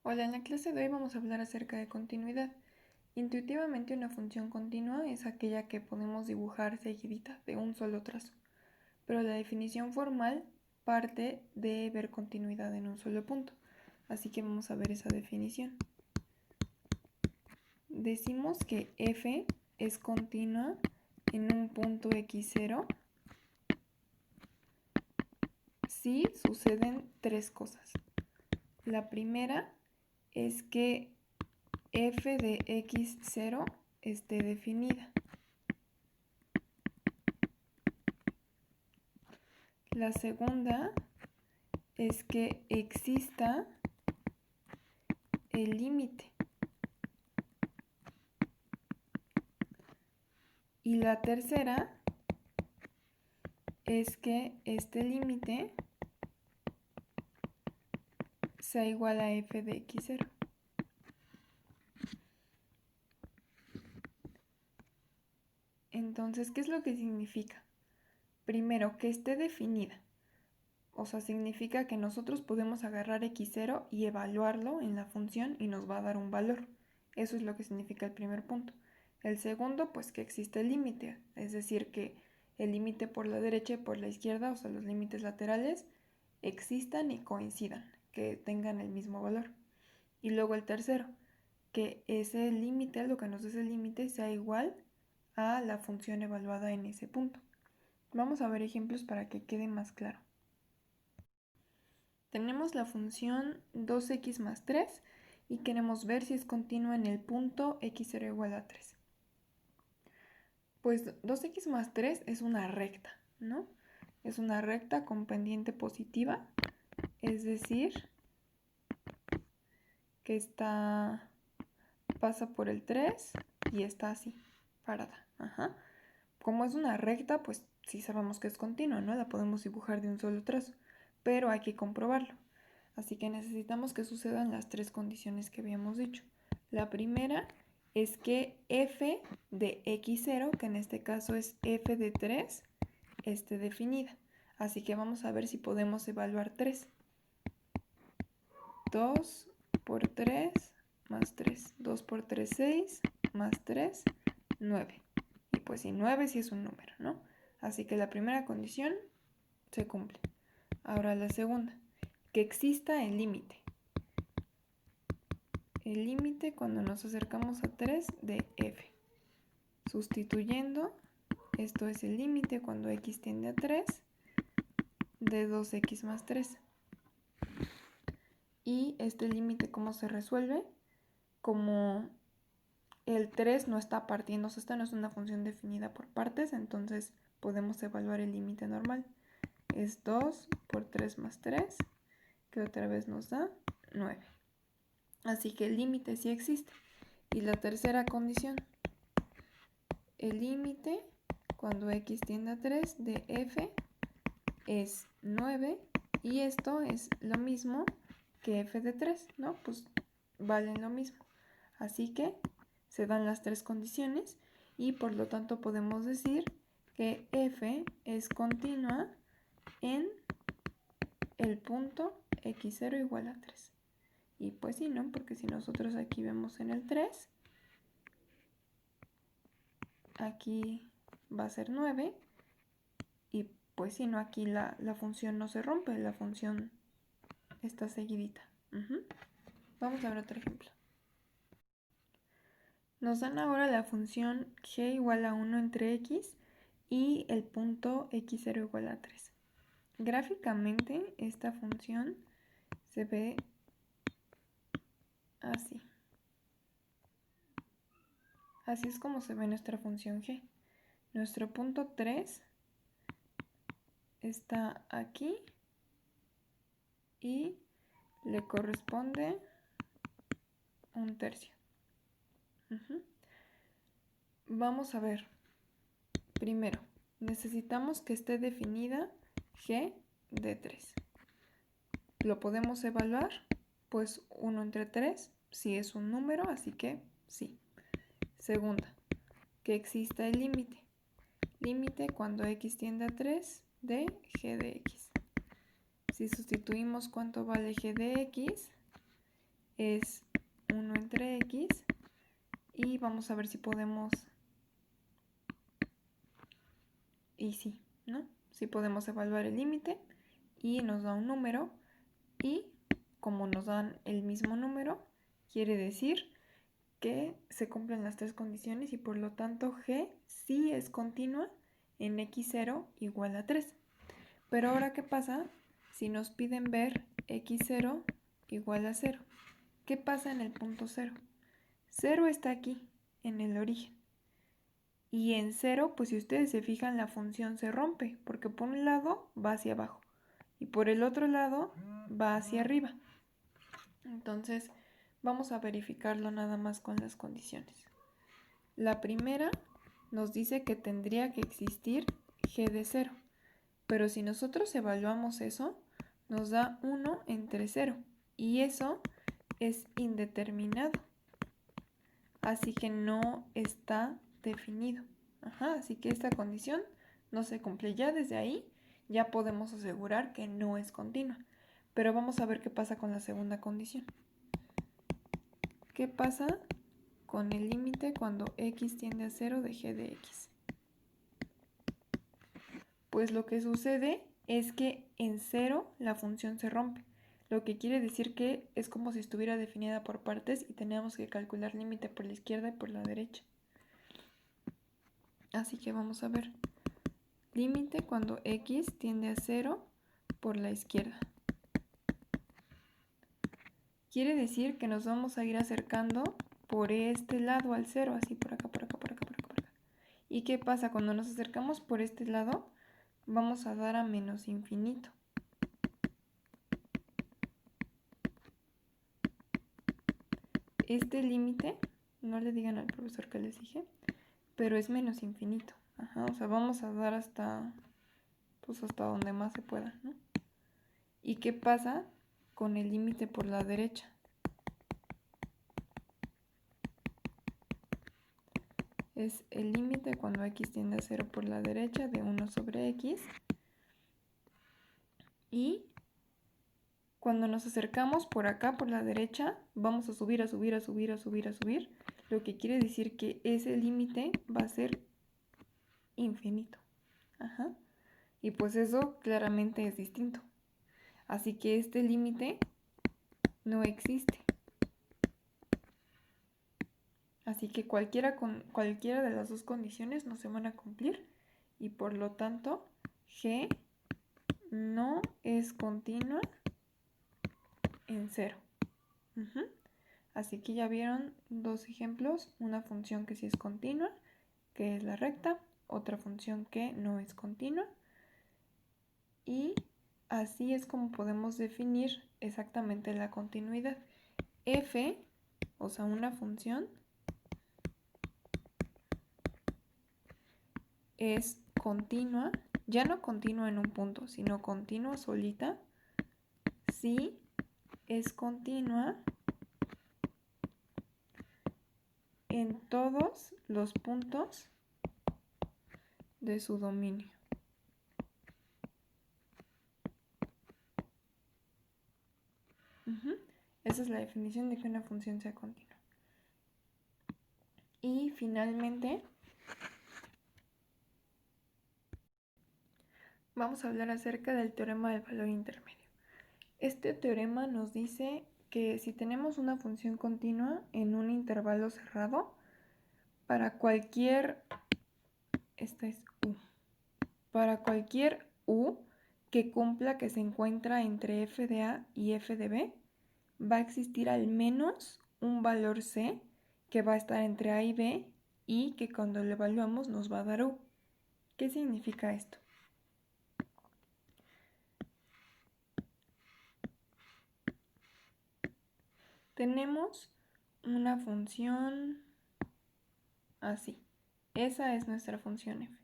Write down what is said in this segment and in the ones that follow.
Hola, en la clase de hoy vamos a hablar acerca de continuidad. Intuitivamente una función continua es aquella que podemos dibujar seguidita de un solo trazo, pero la definición formal parte de ver continuidad en un solo punto. Así que vamos a ver esa definición. Decimos que f es continua en un punto x0 si suceden tres cosas. La primera es que f de x0 esté definida. La segunda es que exista el límite. Y la tercera es que este límite sea igual a f de x0. Entonces, ¿qué es lo que significa? Primero, que esté definida. O sea, significa que nosotros podemos agarrar x0 y evaluarlo en la función y nos va a dar un valor. Eso es lo que significa el primer punto. El segundo, pues que existe el límite, es decir, que el límite por la derecha y por la izquierda, o sea, los límites laterales, existan y coincidan, que tengan el mismo valor. Y luego el tercero, que ese límite, lo que nos dé ese límite, sea igual a la función evaluada en ese punto. Vamos a ver ejemplos para que quede más claro. Tenemos la función 2x más 3 y queremos ver si es continua en el punto x0 igual a 3. Pues 2x más 3 es una recta, ¿no? Es una recta con pendiente positiva, es decir, que pasa por el 3 y está así, parada. Ajá. Como es una recta, pues sí sabemos que es continua, ¿no? La podemos dibujar de un solo trazo, pero hay que comprobarlo. Así que necesitamos que sucedan las tres condiciones que habíamos dicho. La primera es que f de x0, que en este caso es f de 3, esté definida. Así que vamos a ver si podemos evaluar 3. 2 por 3 más 3. 2 por 3, 6, más 3, 9. Y pues si 9 sí es un número, ¿no? Así que la primera condición se cumple. Ahora la segunda, que exista el límite. El límite cuando nos acercamos a 3 de f. Sustituyendo, esto es el límite cuando x tiende a 3 de 2x más 3. Y este límite, ¿cómo se resuelve? Como el 3 no está partiendo, o sea, esta no es una función definida por partes, entonces podemos evaluar el límite normal. Es 2 por 3 más 3, que otra vez nos da 9. Así que el límite sí existe. Y la tercera condición, el límite cuando x tiende a 3 de f es 9 y esto es lo mismo que f de 3, ¿no? Pues valen lo mismo. Así que se dan las tres condiciones y por lo tanto podemos decir que f es continua en el punto x0 igual a 3. Y pues sí, ¿no? Porque si nosotros aquí vemos en el 3, aquí va a ser 9 y pues si no, aquí la función no se rompe, la función está seguidita. Vamos a ver otro ejemplo. Nos dan ahora la función g igual a 1 entre x y el punto x0 igual a 3. Gráficamente esta función se ve así. Así es como se ve nuestra función g. Nuestro punto 3 está aquí y le corresponde un tercio. Vamos a ver. Primero, necesitamos que esté definida g de 3. ¿Lo podemos evaluar? Pues 1 entre 3 sí es un número, así que sí. Segunda, que exista el límite. Límite cuando x tiende a 3 de g de x. Si sustituimos cuánto vale g de x, es 1 entre x y vamos a ver si podemos, y sí, ¿no? Si podemos evaluar el límite y nos da un número y como nos dan el mismo número, quiere decir que se cumplen las tres condiciones y por lo tanto g sí es continua en x0 igual a 3. Pero ahora, ¿qué pasa si nos piden ver x0 igual a 0? ¿Qué pasa en el punto 0? 0 está aquí, en el origen. Y en 0, pues si ustedes se fijan, la función se rompe, porque por un lado va hacia abajo y por el otro lado va hacia arriba. Entonces, vamos a verificarlo nada más con las condiciones. La primera nos dice que tendría que existir g de 0. Pero si nosotros evaluamos eso, nos da 1 entre 0. Y eso es indeterminado. Así que no está definido. Así que esta condición no se cumple. Ya desde ahí ya podemos asegurar que no es continua. Pero vamos a ver qué pasa con la segunda condición. ¿Qué pasa con el límite cuando x tiende a 0 de g de x? Pues lo que sucede es que en 0 la función se rompe, lo que quiere decir que es como si estuviera definida por partes y tenemos que calcular límite por la izquierda y por la derecha. Así que vamos a ver. Límite cuando x tiende a 0 por la izquierda. Quiere decir que nos vamos a ir acercando por este lado al 0, así por acá, por acá, por acá, por acá, por acá. ¿Y qué pasa? Cuando nos acercamos por este lado, vamos a dar a menos infinito. Este límite, no le digan al profesor que les dije, pero es menos infinito. O sea, vamos a dar hasta, pues hasta donde más se pueda, ¿no? ¿Y qué pasa con el límite por la derecha? Es el límite cuando x tiende a 0 por la derecha de 1 sobre x. Y cuando nos acercamos por acá, por la derecha, vamos a subir, a subir, a subir, a subir, a subir. Lo que quiere decir que ese límite va a ser infinito. Y pues eso claramente es distinto. Así que este límite no existe. Así que cualquiera de las dos condiciones no se van a cumplir y por lo tanto g no es continua en 0. Así que ya vieron dos ejemplos, una función que sí es continua, que es la recta, otra función que no es continua. Y así es como podemos definir exactamente la continuidad. F, o sea, una función, es continua, ya no continua en un punto, sino continua solita, si es continua en todos los puntos de su dominio. Esa es la definición de que una función sea continua. Y finalmente vamos a hablar acerca del teorema del valor intermedio. Este teorema nos dice que si tenemos una función continua en un intervalo cerrado, para cualquier, esta es u, para cualquier u que cumpla que se encuentra entre f de a y f de b, va a existir al menos un valor c que va a estar entre a y b y que cuando lo evaluamos nos va a dar u. ¿Qué significa esto? Tenemos una función así. Esa es nuestra función f.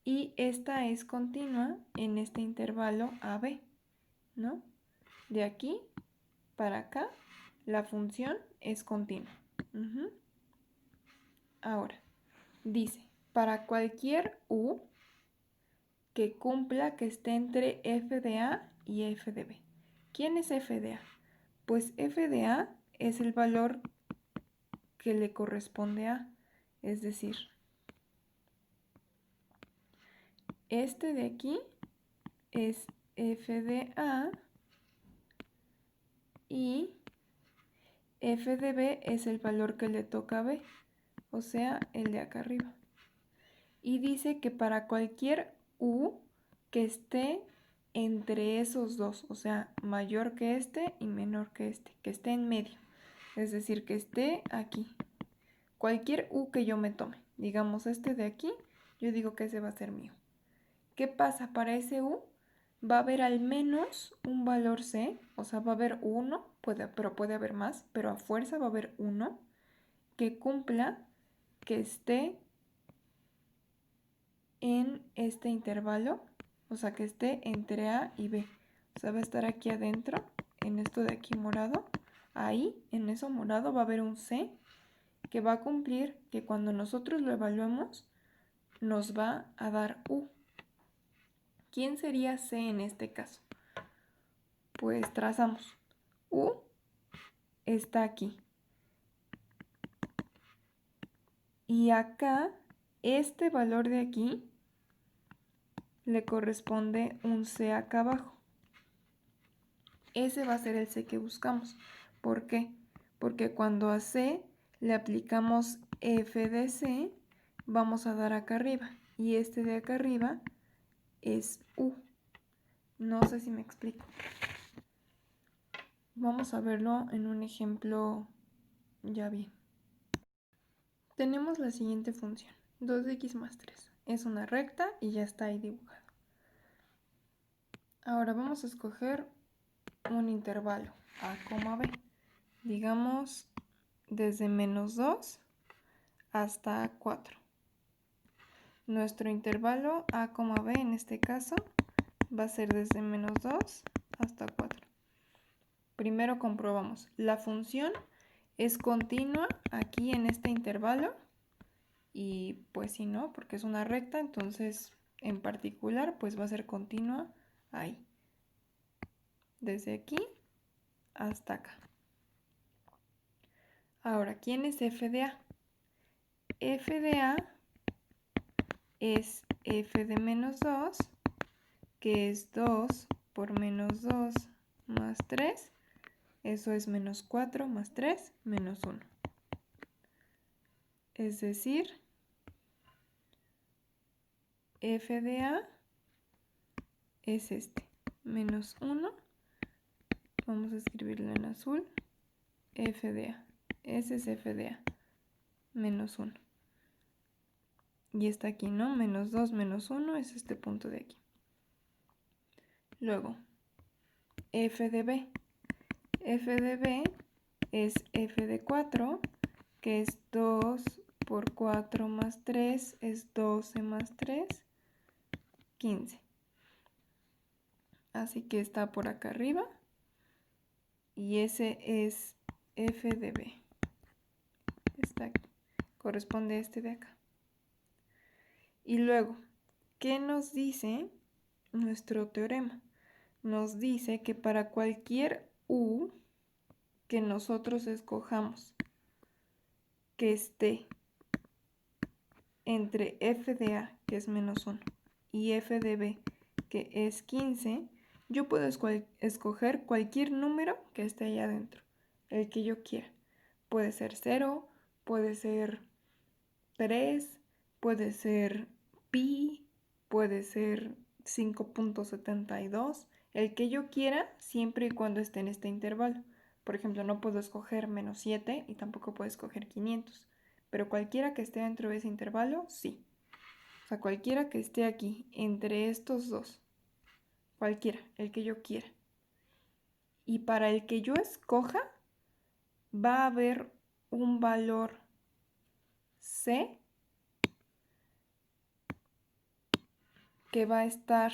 Y esta es continua en este intervalo AB, ¿no? De aquí para acá, la función es continua. Ahora, dice, para cualquier u que cumpla que esté entre f de a y f de b. ¿Quién es f de a? Pues f de a es el valor que le corresponde a, es decir, este de aquí es f de a y f de b es el valor que le toca a b, o sea, el de acá arriba. Y dice que para cualquier u que esté entre esos dos, o sea, mayor que este y menor que esté en medio, es decir, que esté aquí. Cualquier u que yo me tome, digamos este de aquí, yo digo que ese va a ser mío. ¿Qué pasa? Para ese u va a haber al menos un valor c, o sea, va a haber uno, pero puede haber más, pero a fuerza va a haber uno que cumpla, que esté en este intervalo, o sea, que esté entre A y B. O sea, va a estar aquí adentro, en esto de aquí morado. Ahí, en eso morado, va a haber un C que va a cumplir que cuando nosotros lo evaluemos, nos va a dar U. ¿Quién sería C en este caso? Pues trazamos. U está aquí. Y acá, este valor de aquí le corresponde un C acá abajo. Ese va a ser el C que buscamos. ¿Por qué? Porque cuando a C le aplicamos f de C, vamos a dar acá arriba. Y este de acá arriba es U. No sé si me explico. Vamos a verlo en un ejemplo ya bien. Tenemos la siguiente función. 2x más 3. Es una recta y ya está ahí dibujado. Ahora vamos a escoger un intervalo a, b. Digamos desde menos 2 hasta 4. Nuestro intervalo a, b en este caso va a ser desde menos 2 hasta 4. Primero comprobamos. La función es continua aquí en este intervalo y pues si no, porque es una recta, entonces en particular pues va a ser continua ahí. Desde aquí hasta acá. Ahora, ¿quién es f de a? F de a es f de menos 2, que es 2 por menos 2 más 3. Eso es menos 4 más 3, menos 1. Es decir, f de a es este, menos 1. Vamos a escribirlo en azul. F de a. Ese es f de a. Menos 1. Y está aquí, ¿no? Menos 2 menos 1 es este punto de aquí. Luego, f de b. F de b es f de 4, que es 2 por 4 más 3, es 12 más 3, 15. Así que está por acá arriba. Y ese es f de b. Está aquí. Corresponde a este de acá. Y luego, ¿qué nos dice nuestro teorema? Nos dice que para cualquier u que nosotros escojamos que esté entre f de a, que es menos 1, y f de b, que es 15, yo puedo escoger cualquier número que esté allá adentro, el que yo quiera. Puede ser 0, puede ser 3, puede ser pi, puede ser 5.72, el que yo quiera siempre y cuando esté en este intervalo. Por ejemplo, no puedo escoger menos 7 y tampoco puedo escoger 500, pero cualquiera que esté dentro de ese intervalo, sí. O sea, cualquiera que esté aquí entre estos dos, cualquiera, el que yo quiera. Y para el que yo escoja, va a haber un valor C que va a estar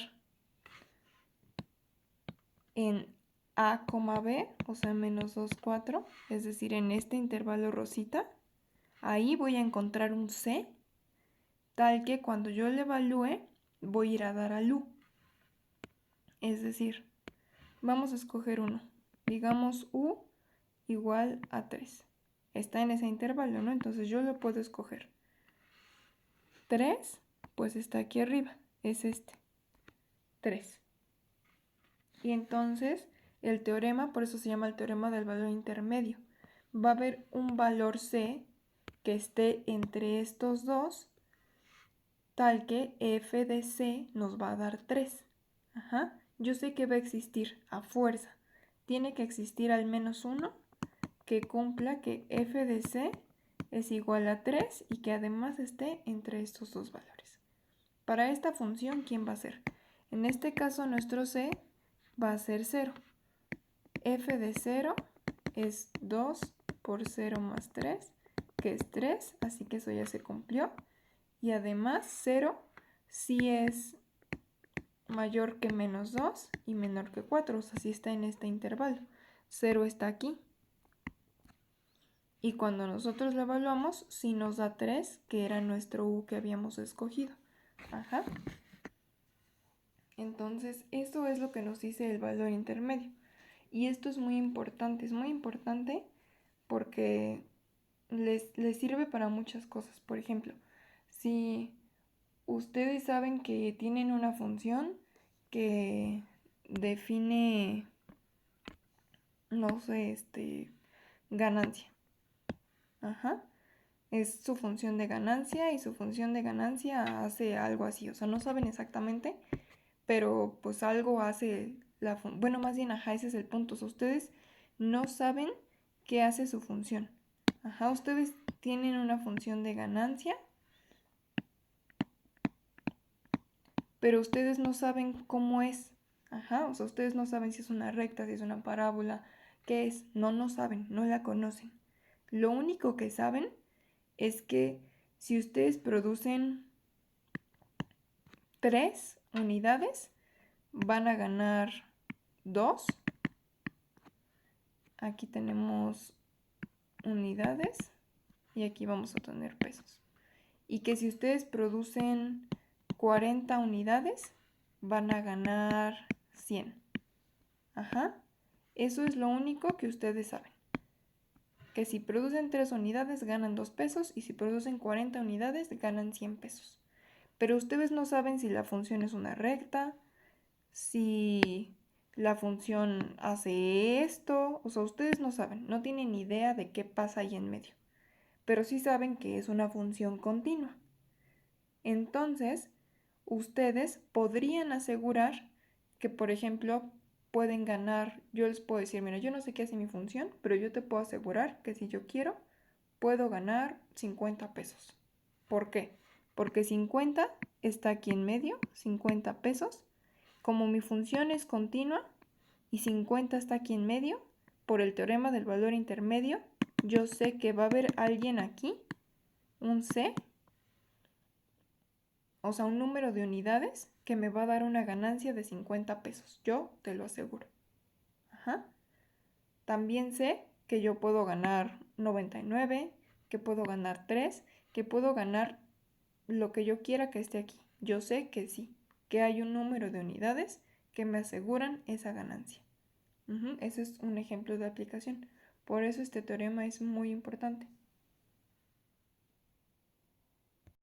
en a, b, o sea, menos 2, 4, es decir, en este intervalo rosita. Ahí voy a encontrar un C, tal que cuando yo lo evalúe, voy a ir a dar al U. Es decir, vamos a escoger uno. digamos U igual a 3. Está en ese intervalo, ¿no? Entonces yo lo puedo escoger. 3, pues está aquí arriba, es este, 3. Y entonces el teorema, por eso se llama el teorema del valor intermedio. Va a haber un valor C que esté entre estos dos, tal que f de C nos va a dar 3. Ajá. Yo sé que va a existir a fuerza. Tiene que existir al menos uno que cumpla que f de C es igual a 3 y que además esté entre estos dos valores. Para esta función, ¿quién va a ser? En este caso, nuestro C va a ser 0. F de 0 es 2 por 0 más 3, que es 3, así que eso ya se cumplió. Y además 0 sí es mayor que menos 2 y menor que 4, o sea, sí está en este intervalo. 0 está aquí. Y cuando nosotros lo evaluamos, sí nos da 3, que era nuestro U que habíamos escogido. Ajá. Entonces, esto es lo que nos dice el valor intermedio. Y esto es muy importante porque les sirve para muchas cosas. Por ejemplo, si ustedes saben que tienen una función que define, no sé, ganancia. Ajá. Es su función de ganancia y su función de ganancia hace algo así. O sea, no saben exactamente, pero pues algo hace la función. Bueno, más bien, ajá, ese es el punto. O sea, ustedes no saben qué hace su función. Ajá, ustedes tienen una función de ganancia, pero ustedes no saben cómo es. Ajá, o sea, ustedes no saben si es una recta, si es una parábola, qué es. No saben, no la conocen. Lo único que saben es que si ustedes producen 3 unidades, van a ganar 2. Aquí tenemos unidades y aquí vamos a tener pesos. Y que si ustedes producen 40 unidades, van a ganar 100. Ajá. Eso es lo único que ustedes saben. Que si producen 3 unidades ganan 2 pesos y si producen 40 unidades ganan 100 pesos. Pero ustedes no saben si la función es una recta, si la función hace esto, o sea, ustedes no saben, no tienen idea de qué pasa ahí en medio, pero sí saben que es una función continua. Entonces, ustedes podrían asegurar que, por ejemplo, pueden ganar, yo les puedo decir, mira, yo no sé qué hace mi función, pero yo te puedo asegurar que si yo quiero, puedo ganar 50 pesos. ¿Por qué? Porque 50 está aquí en medio, 50 pesos. Como mi función es continua y 50 está aquí en medio, por el teorema del valor intermedio, yo sé que va a haber alguien aquí, un C, o sea, un número de unidades que me va a dar una ganancia de 50 pesos. Yo te lo aseguro. Ajá. También sé que yo puedo ganar 99, que puedo ganar 3, que puedo ganar lo que yo quiera que esté aquí. Yo sé que sí, que hay un número de unidades que me aseguran esa ganancia. Ese es un ejemplo de aplicación. Por eso este teorema es muy importante.